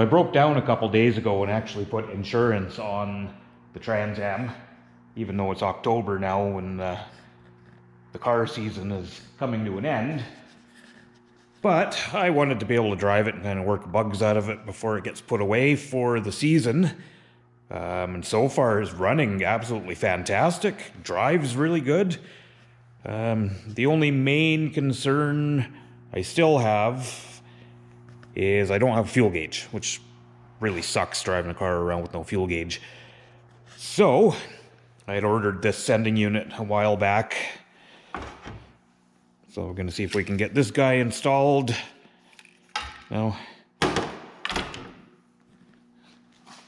I broke down a couple days ago and actually put insurance on the Trans Am, even though it's October now and the car season is coming to an end. But I wanted to be able to drive it and kind of work bugs out of it before it gets put away for the season. And so far is running absolutely fantastic. Drives really good. The only main concern I still have is I don't have a fuel gauge, which really sucks driving a car around with no fuel gauge. So I had ordered this sending unit a while back. So we're going to see if we can get this guy installed. Now,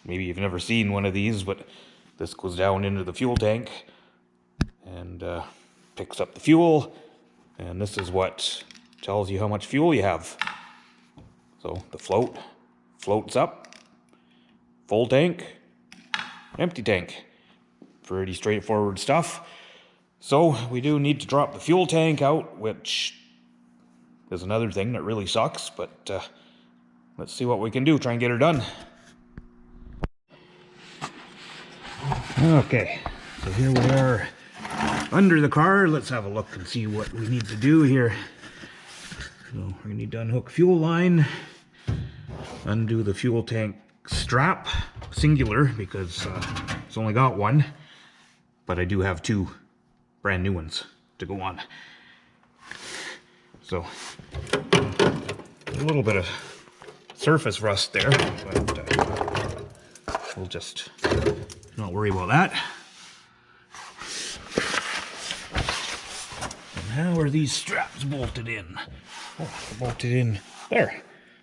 maybe you've never seen one of these, but this goes down into the fuel tank and picks up the fuel. And this is what tells you how much fuel you have. So the floats up, full tank, empty tank. Pretty straightforward stuff. So we do need to drop the fuel tank out, which is another thing that really sucks, but let's see what we can do, try and get her done. Okay, so here we are under the car. Let's have a look and see what we need to do here. So we're going to need to unhook fuel line, undo the fuel tank strap, singular, because it's only got one, but I do have two brand new ones to go on. So a little bit of surface rust there, but we'll just not worry about that. And how are these straps bolted in? Oh, they're bolted in there.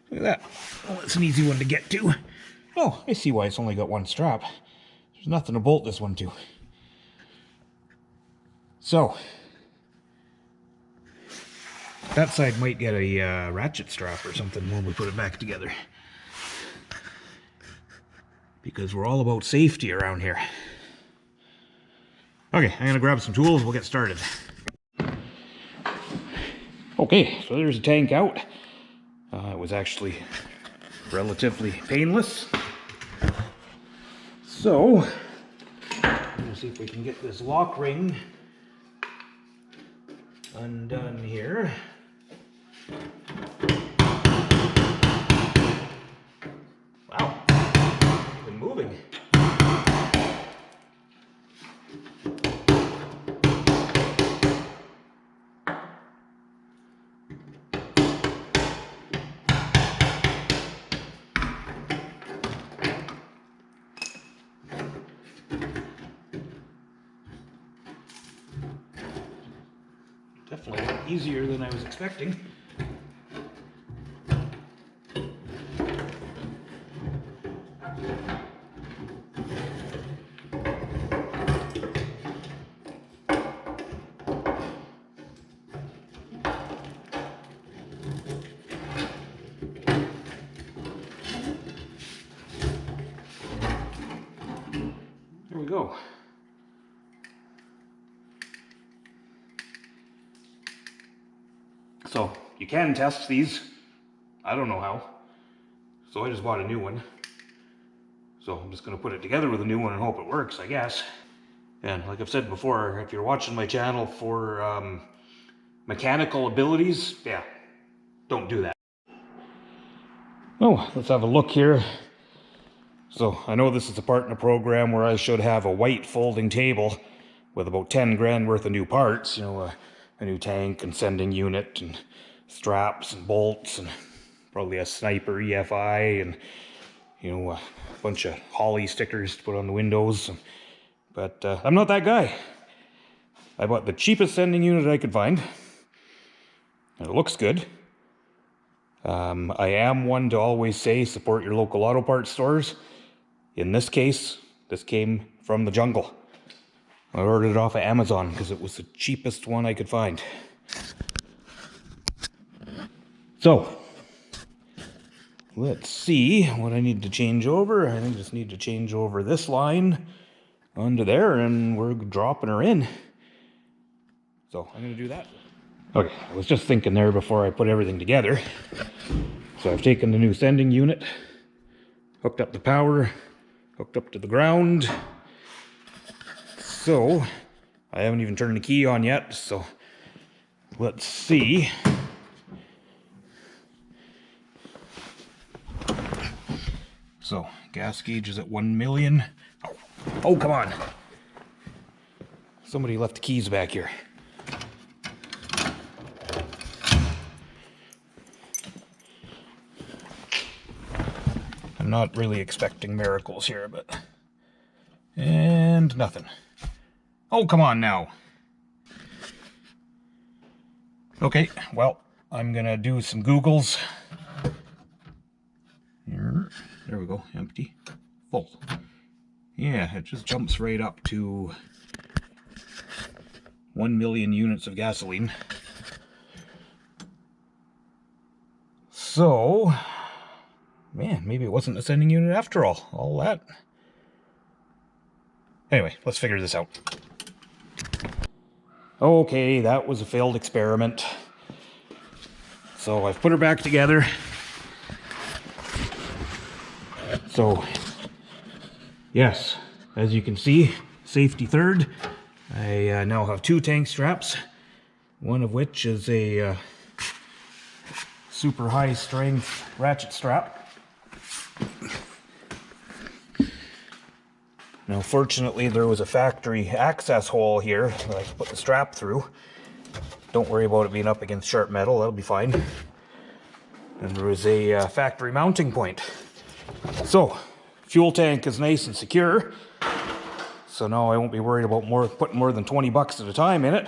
Look at that. Oh, it's an easy one to get to. Oh, I see why it's only got one strap. There's nothing to bolt this one to. So, that side might get a ratchet strap or something when we put it back together. Because we're all about safety around here. Okay, I'm going to grab some tools, we'll get started. Okay, so there's a tank out. It was actually relatively painless. So, I'm going to see if we can get this lock ring undone here. Wow, even moving. Definitely easier than I was expecting. There we go. So you can test these. I don't know how. So I just bought a new one. So I'm just going to put it together with a new one and hope it works, I guess. And like I've said before, if you're watching my channel for mechanical abilities, yeah, don't do that. Oh, let's have a look here. So I know this is a part in a program where I should have a white folding table with about 10 grand worth of new parts, you know, a new tank and sending unit and straps and bolts and probably a sniper EFI and, you know, a bunch of Holly stickers to put on the windows. But I'm not that guy. I bought the cheapest sending unit I could find. And it looks good. I am one to always say support your local auto parts stores. In this case, this came from the jungle. I ordered it off of Amazon because it was the cheapest one I could find. So, let's see what I need to change over. I think I just need to change over this line onto there and we're dropping her in. So, I'm going to do that. Okay, I was just thinking there before I put everything together. So I've taken the new sending unit, hooked up the power, hooked up to the ground. So, I haven't even turned the key on yet, so let's see. So, gas gauge is at 1 million. Oh, come on. Somebody left the keys back here. I'm not really expecting miracles here, but... And nothing. Oh, come on now. Okay, well, I'm gonna do some Googles. Here, there we go, empty, full. Yeah, it just jumps right up to 1 million units of gasoline. So, man, maybe it wasn't a sending unit after all that. Anyway, let's figure this out. Okay, that was a failed experiment. So I've put her back together. So, yes, as you can see, safety third. I now have 2 tank straps, one of which is a super high strength ratchet strap. Now, fortunately, there was a factory access hole here that I could put the strap through. Don't worry about it being up against sharp metal, that'll be fine. And there was a factory mounting point. So, fuel tank is nice and secure. So now I won't be worried about putting more than 20 bucks at a time in it.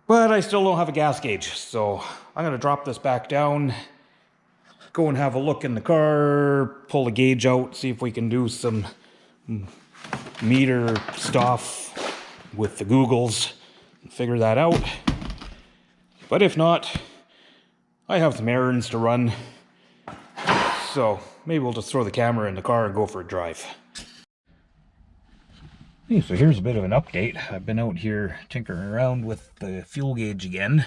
But I still don't have a gas gauge, so I'm going to drop this back down, go and have a look in the car, pull the gauge out, see if we can do some meter stuff with the Googles and figure that out. But if not, I have some errands to run, so maybe we'll just throw the camera in the car and go for a drive. Okay, so here's a bit of an update. I've been out here tinkering around with the fuel gauge again.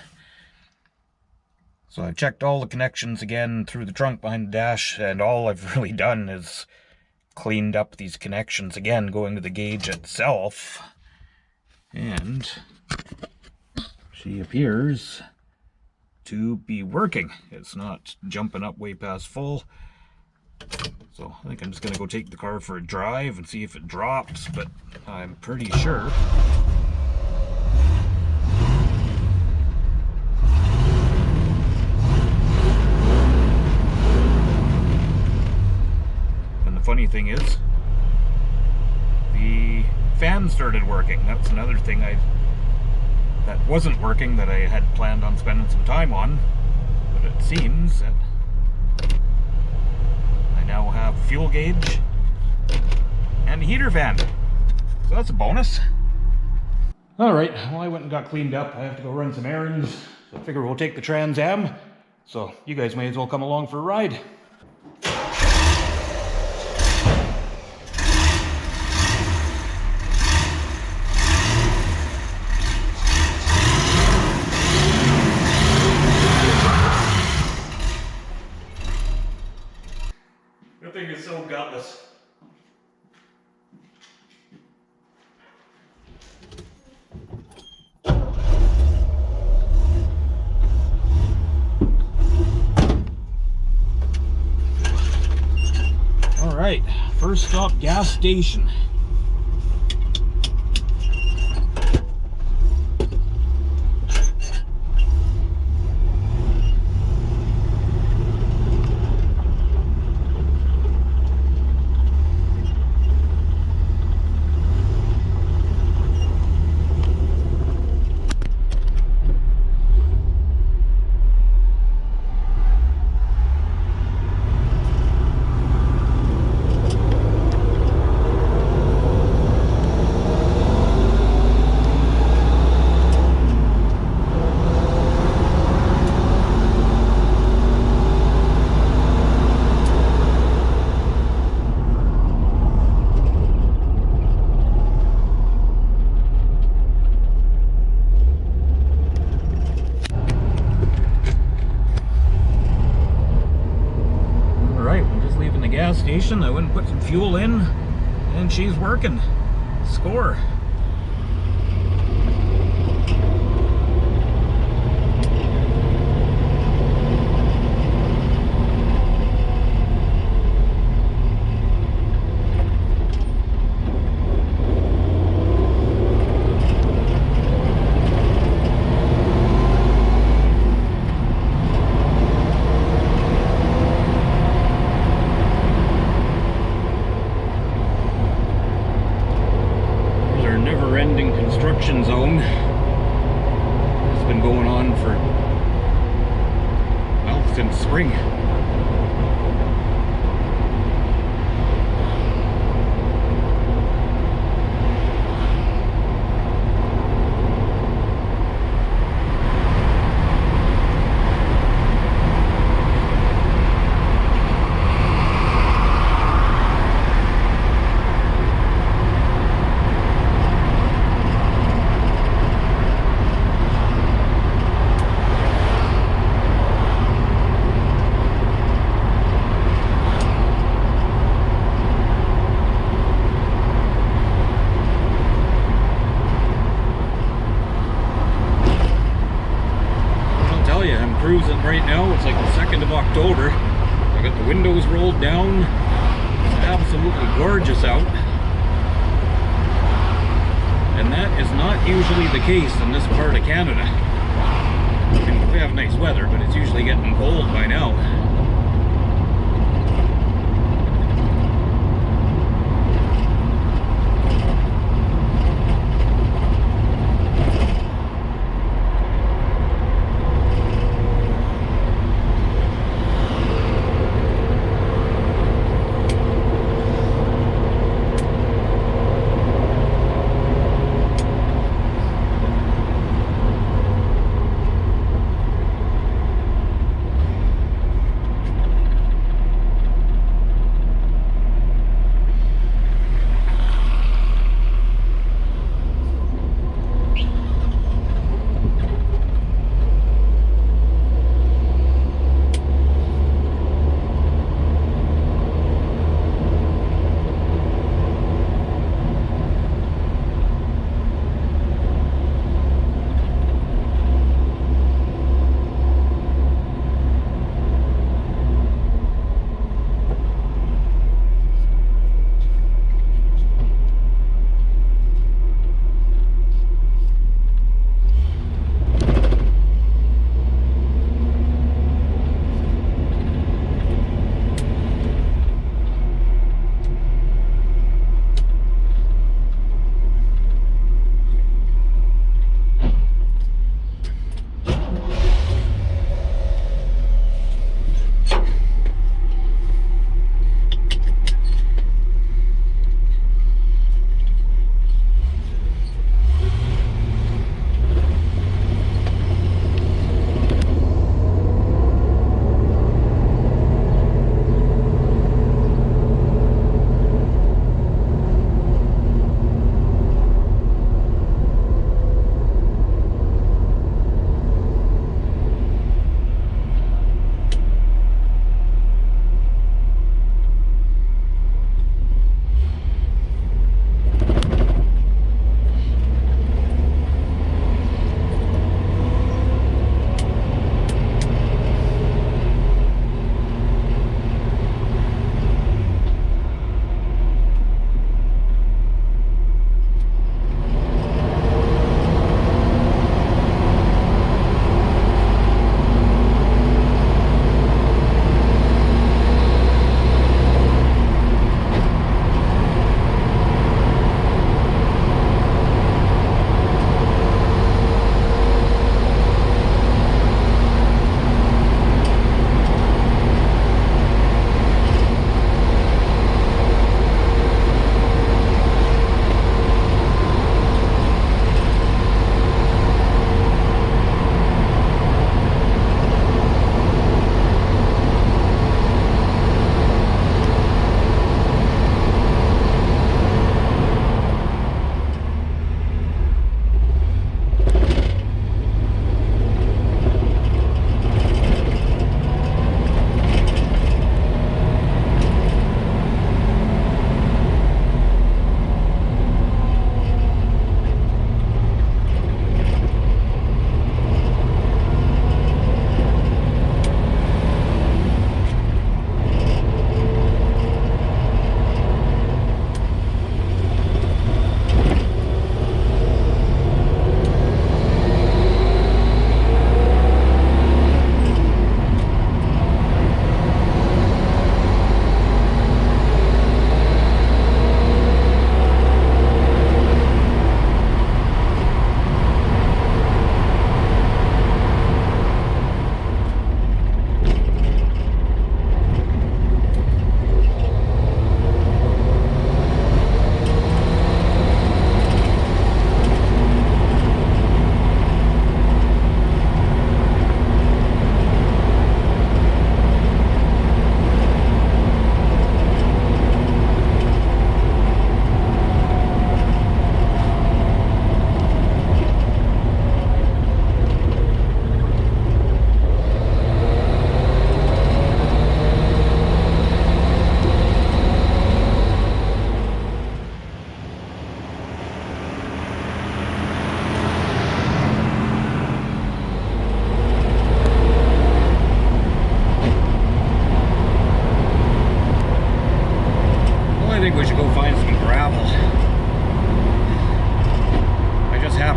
So I've checked all the connections again through the trunk behind the dash, and all I've really done is cleaned up these connections again, going to the gauge itself. And she appears to be working. It's not jumping up way past full. So I think I'm just going to go take the car for a drive and see if it drops, but I'm pretty sure. And the funny thing is, the fan started working. That's another thing that wasn't working that I had planned on spending some time on, but it seems that now have fuel gauge and a heater fan, so that's a bonus. All right, well, I went and got cleaned up. I have to go run some errands, so I figure we'll take the Trans Am, so you guys may as well come along for a ride. That thing is so gutless. All right, first stop, gas station. station. I went and put some fuel in, and she's working. Score. Never-ending construction zone. It's been going on for, well, since spring. Cruising right now. It's like the 2nd of October. I got the windows rolled down. It's absolutely gorgeous out. And that is not usually the case in this part of Canada. I mean, we have nice weather, but it's usually getting cold by now.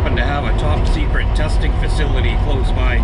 happen to have a top secret testing facility close by.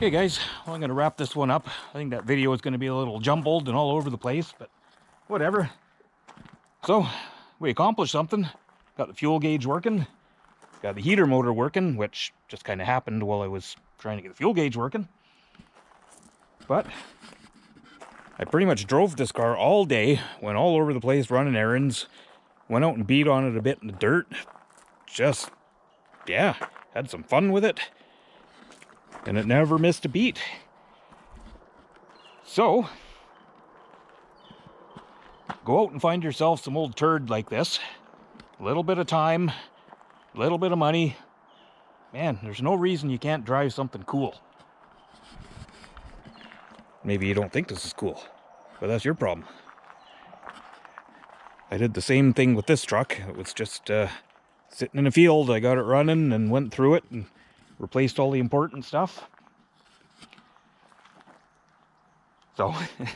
Okay guys, well, I'm going to wrap this one up. I think that video is going to be a little jumbled and all over the place, but whatever. So, we accomplished something. Got the fuel gauge working. Got the heater motor working, which just kind of happened while I was trying to get the fuel gauge working. But I pretty much drove this car all day, went all over the place running errands, went out and beat on it a bit in the dirt. Just, yeah, had some fun with it. And it never missed a beat. So, go out and find yourself some old turd like this. A little bit of time, a little bit of money. Man, there's no reason you can't drive something cool. Maybe you don't think this is cool, but that's your problem. I did the same thing with this truck. It was just sitting in a field. I got it running and went through it and replaced all the important stuff. So, my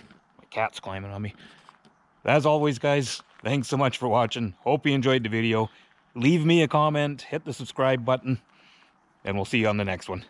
cat's climbing on me. As always, guys, thanks so much for watching. Hope you enjoyed the video. Leave me a comment, hit the subscribe button, and we'll see you on the next one.